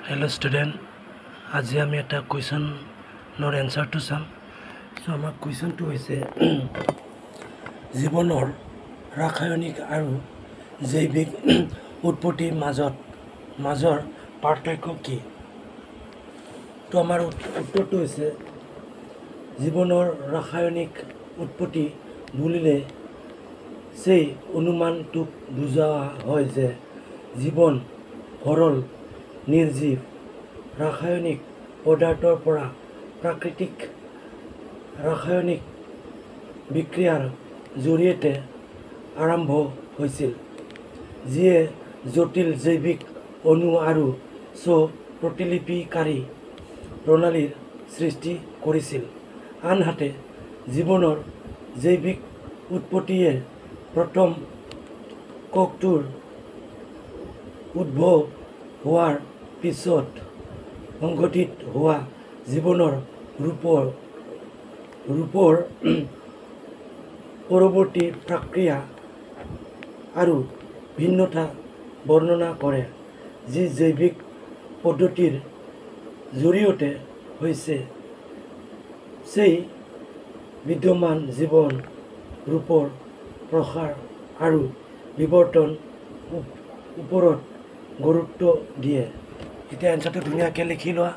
Hello student, আজি আমি এটা কুৱেশ্যনৰ এনসাৰটো চাম। সো আমাৰ কুৱেশ্যনটো হৈছে জীৱনৰ ৰাসায়নিক আৰু জৈৱিক উৎপত্তিৰ মাজৰ পাৰ্থক্য কি? তো আমাৰ উত্তৰটো হৈছে জীৱনৰ ৰাসায়নিক উৎপত্তি বুলিলে সেই অনুমানটোক বুজোৱা হয় যে জীৱন সৰল নিৰ্জীৱ ৰাসায়নিক পদাৰ্থৰ পৰা প্ৰাকৃতিক ৰাসায়নিক বিক্ৰিয়াৰ জৰিয়তে আৰম্ভ হৈছিল, যিয়ে জটিল জৈৱিক অণু আৰু প্ৰতিলিপিকাৰী প্ৰণালীৰ সৃষ্টি কৰিছিল। আনহাতে জীৱনৰ জৈৱিক উৎপত্তিয়ে প্ৰথম কোষটোৰ উদ্ভৱ হোৱাৰ পিছত সংঘটিত হোৱা জীৱনৰ ৰূপৰ পৰৱৰ্তী প্ৰক্ৰিয়া আৰু ভিন্নতা বৰ্ণনা কৰে, যি জৈৱিক পদ্ধতিৰ জৰিয়তে হৈছে। সেই বিদ্যমান জীৱন ৰূপৰ প্ৰসাৰ আৰু বিৱৰ্তন ওপৰত গুৰুত্ব দিয়ে। এতিয়া এনসাৰটো ধুনীয়াকৈ লিখি লোৱা।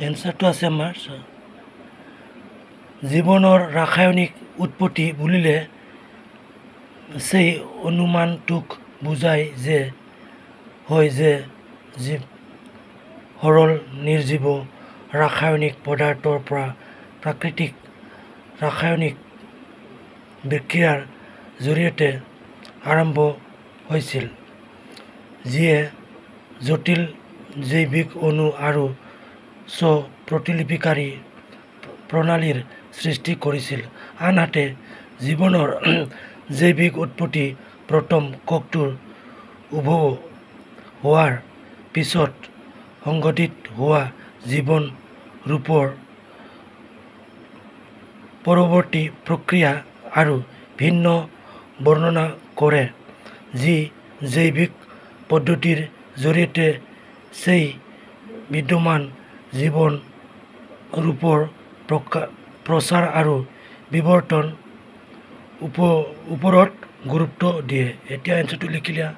এনসাৰটো আছে আমাৰ জীৱনৰ ৰাসায়নিক উৎপত্তি বুলিলে সেই অনুমানটোক বুজায় যে সৰল নিৰ্জীৱ ৰাসায়নিক পদাৰ্থৰ পৰা প্ৰাকৃতিক ৰাসায়নিক বিক্ৰিয়াৰ জৰিয়তে আৰম্ভ হৈছিল, যিয়ে জটিল জৈৱিক অণু আৰু প্ৰতিলিপিকাৰী প্ৰণালীৰ সৃষ্টি কৰিছিল। আনহাতে জীৱনৰ জৈৱিক উৎপত্তি প্ৰথম কোষটোৰ উদ্ভৱ হোৱাৰ পিছত সংঘটিত হোৱা জীৱন ৰূপৰ পৰৱৰ্তী প্ৰক্ৰিয়া আৰু ভিন্ন বৰ্ণনা কৰে, যি জৈৱিক পদ্ধতিৰ জৰিয়তে সেই বিদ্যমান জীৱন ৰূপৰ প্ৰসাৰ আৰু বিৱৰ্তন ওপৰত গুৰুত্ব দিয়ে। এতিয়া এনসাৰটো লিখি দিয়া।